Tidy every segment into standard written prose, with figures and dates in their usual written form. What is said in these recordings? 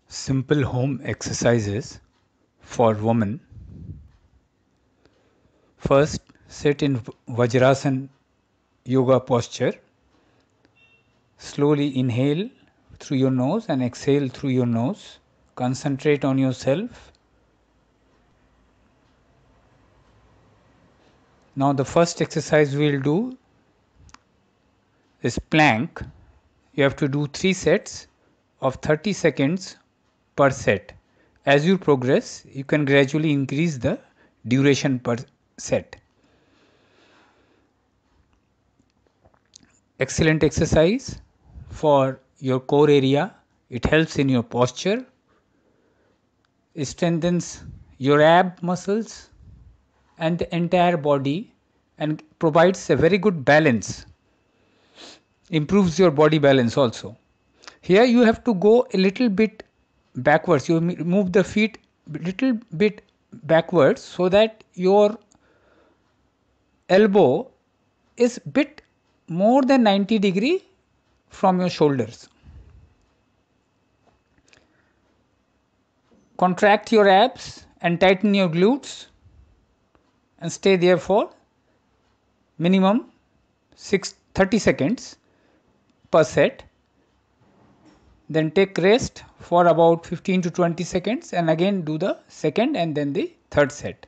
Simple home exercises for women. First, sit in Vajrasan yoga posture. Slowly inhale through your nose and exhale through your nose. Concentrate on yourself. Now the first exercise we'll do is plank. You have to do 3 sets of 30 seconds per set. As you progress, you can gradually increase the duration per set. Excellent exercise for your core area. It helps in your posture. It strengthens your ab muscles and the entire body and provides a very good balance. Improves your body balance also. Here you have to go a little bit backwards. You move the feet a little bit backwards so that your elbow is bit more than 90° from your shoulders. Contract your abs and tighten your glutes and stay there for minimum 30 seconds per set. Then take rest for about 15 to 20 seconds and again do the second and then the third set.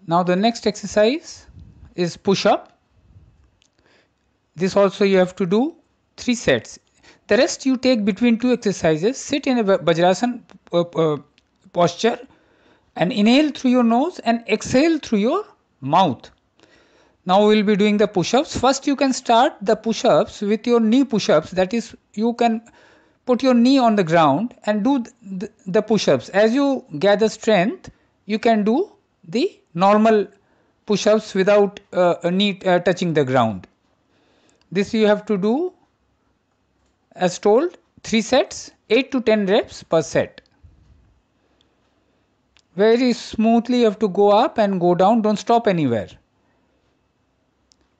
Now the next exercise is push up. This also you have to do 3 sets. The rest you take between 2 exercises. Sit in a Vajrasan posture and inhale through your nose and exhale through your mouth. Now we will be doing the push-ups. First you can start the push-ups with your knee push-ups. That is, you can put your knee on the ground and do the push-ups. As you gather strength, you can do the normal push-ups without a knee touching the ground. This you have to do as told 3 sets, 8 to 10 reps per set. Very smoothly you have to go up and go down, don't stop anywhere.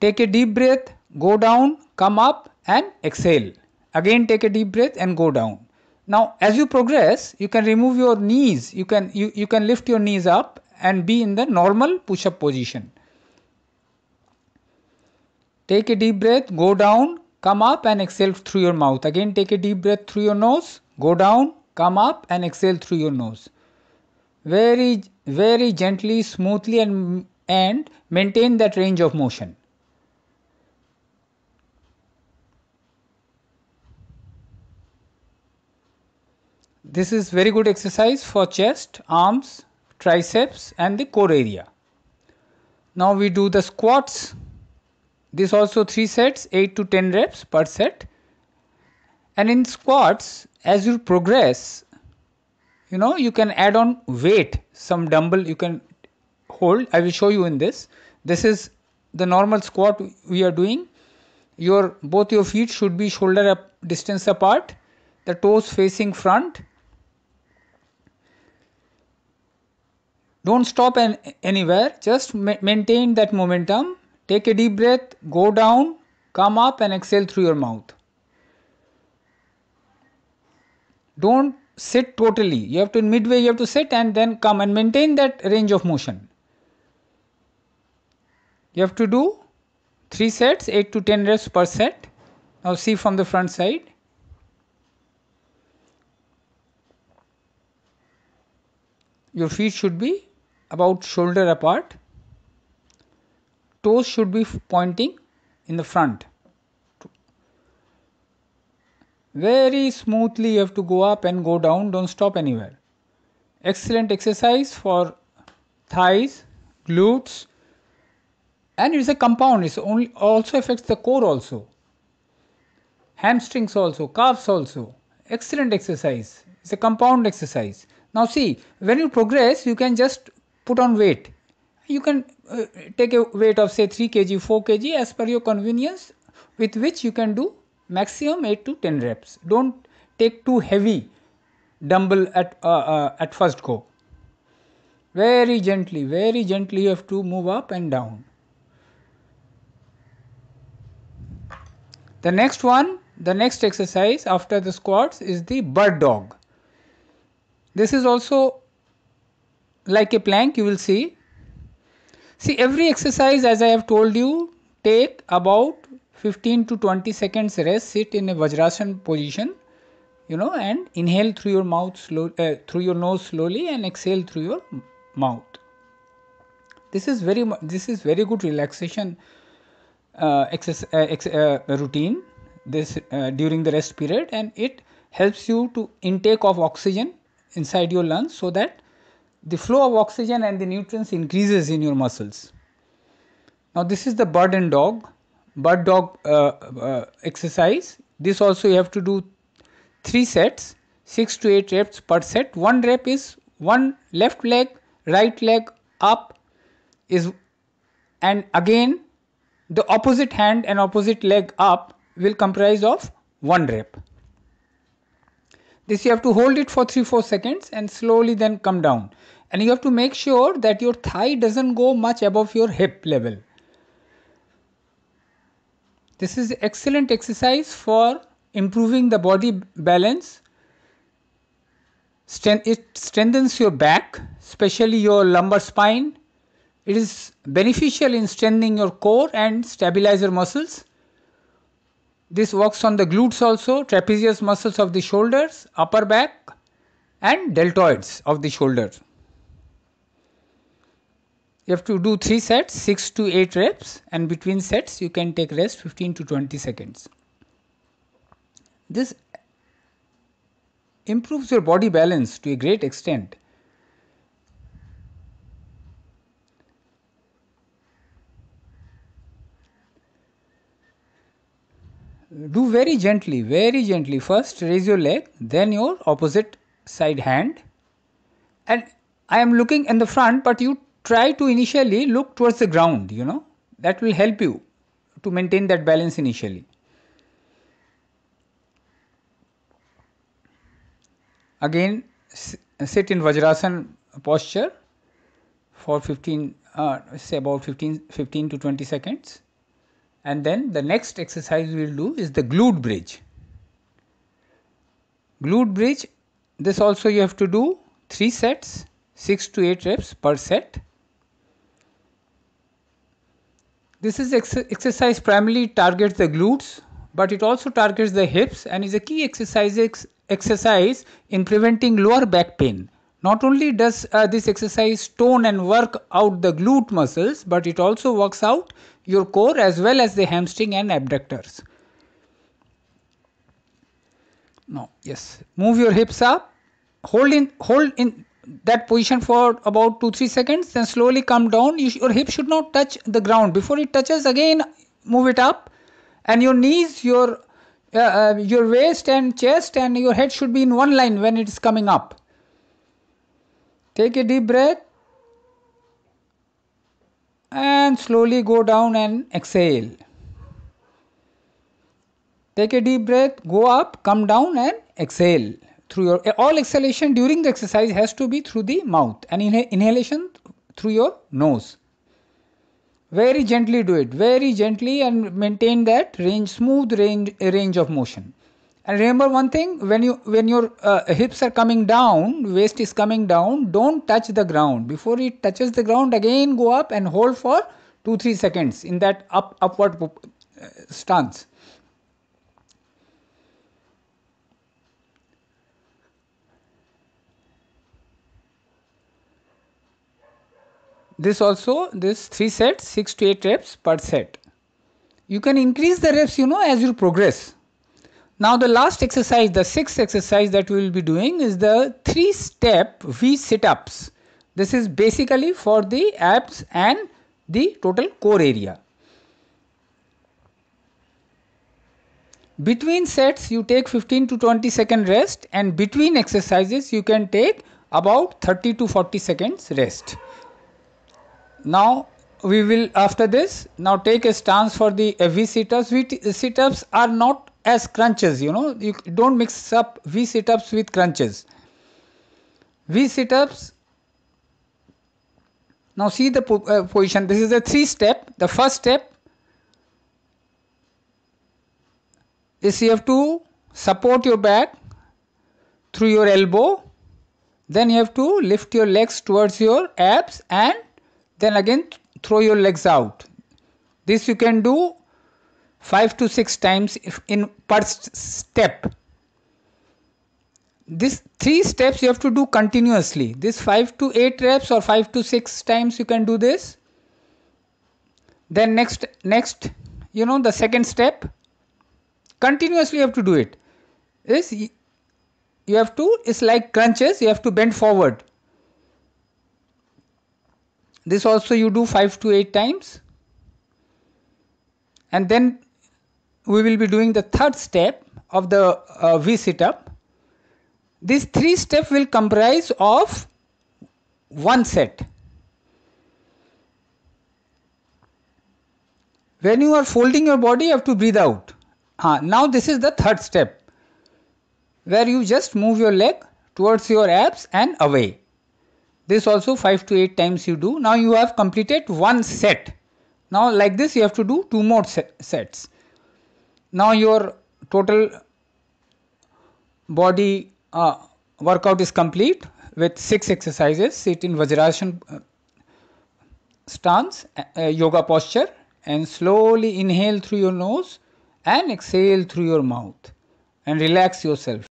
Take a deep breath, go down, come up and exhale. Again take a deep breath and go down. Now as you progress, you can remove your knees, you can lift your knees up and be in the normal push-up position. Take a deep breath, go down, come up and exhale through your mouth. Again take a deep breath through your nose, go down, come up and exhale through your nose. Very, very gently, smoothly and maintain that range of motion. This is very good exercise for chest, arms, triceps and the core area. Now we do the squats. This also 3 sets, 8 to 10 reps per set. And in squats, as you progress, you can add on weight, some dumbbell you can hold. I will show you in this. This is the normal squat we are doing. Both your feet should be shoulder distance apart, the toes facing front. Don't stop anywhere, just maintain that momentum. Take a deep breath, go down, come up and exhale through your mouth. Don't sit totally. Midway you have to sit and then come and maintain that range of motion. You have to do 3 sets, 8 to 10 reps per set. Now see from the front side. Your feet should be about shoulder apart. Toes should be pointing in the front. Very smoothly you have to go up and go down, don't stop anywhere. Excellent exercise for thighs, glutes, and it is a compound. It also affects the core also, hamstrings also, calves also. Excellent exercise. It's a compound exercise. Now see, when you progress, you can just put on weight. You can take a weight of say 3 kg, 4 kg as per your convenience, with which you can do maximum 8 to 10 reps. Don't take too heavy dumbbell at first go. Very gently you have to move up and down. The next one the next exercise after the squats is the bird dog. This is also like a plank, you will see. See, every exercise, as I have told you, take about 15 to 20 seconds rest, sit in a Vajrasana position, and inhale through your mouth through your nose slowly and exhale through your mouth. This is very good relaxation routine during the rest period, and it helps you to intake of oxygen inside your lungs so that the flow of oxygen and the nutrients increases in your muscles. Now this is the bird dog exercise. This also you have to do 3 sets, 6 to 8 reps per set. 1 rep is one left leg, right leg up and again the opposite hand and opposite leg up will comprise of 1 rep. This you have to hold it for 3-4 seconds and slowly then come down, and you have to make sure that your thigh doesn't go much above your hip level. This is excellent exercise for improving the body balance. It strengthens your back, especially your lumbar spine. It is beneficial in strengthening your core and stabilizer muscles. This works on the glutes also, trapezius muscles of the shoulders, upper back and deltoids of the shoulders. You have to do 3 sets, 6 to 8 reps, and between sets you can take rest 15 to 20 seconds. This improves your body balance to a great extent. Do very gently, very gently. First raise your leg, then your opposite side hand, and I am looking in the front, but you try to initially look towards the ground, that will help you to maintain that balance initially. Again sit in Vajrasana posture for 15 to 20 seconds, and then the next exercise we will do is the glute bridge. Glute bridge, this also you have to do 3 sets, 6 to 8 reps per set. This is exercise primarily targets the glutes, but it also targets the hips and is a key exercise in preventing lower back pain. Not only does this exercise tone and work out the glute muscles, but it also works out your core as well as the hamstring and abductors. Now, yes, move your hips up, hold in that position for about 2-3 seconds, then slowly come down. Your hip should not touch the ground. Before it touches, again move it up, and your knees, your waist and chest and your head should be in one line when it is coming up. Take a deep breath and slowly go down and exhale. Take a deep breath, go up, come down and exhale. All exhalation during the exercise has to be through the mouth, and inhalation through your nose. Very gently do it, very gently, and maintain that smooth range of motion. And remember one thing, when your hips are coming down, waist is coming down, don't touch the ground. Before it touches the ground, again go up and hold for 2-3 seconds in that upward stance. This 3 sets, 6 to 8 reps per set. You can increase the reps, as you progress. Now the last exercise, the 6th exercise that we will be doing is the 3-step V sit-ups. This is basically for the abs and the total core area. Between sets you take 15 to 20 second rest, and between exercises you can take about 30 to 40 seconds rest. Now we will, after this, now take a stance for the V sit-ups. V sit-ups are not as crunches, you don't mix up V sit-ups with crunches. V sit-ups, now see the position. This is a 3-step. The first step, is you have to support your back through your elbow, then you have to lift your legs towards your abs and then again throw your legs out. This you can do 5 to 6 times in per step. This 3 steps you have to do continuously. This 5 to 8 reps or 5 to 6 times you can do this. Then next the second step, continuously you have to do it. Is you have to, it's like crunches, you have to bend forward. This also you do 5 to 8 times. And then we will be doing the third step of the V sit-up. These 3 steps will comprise of one set. When you are folding your body, you have to breathe out. Now this is the third step, where you just move your leg towards your abs and away. This also 5 to 8 times you do. Now you have completed one set. Now like this you have to do 2 more sets. Now your total body workout is complete with 6 exercises. Sit in Vajrasana stance, yoga posture, and slowly inhale through your nose and exhale through your mouth and relax yourself.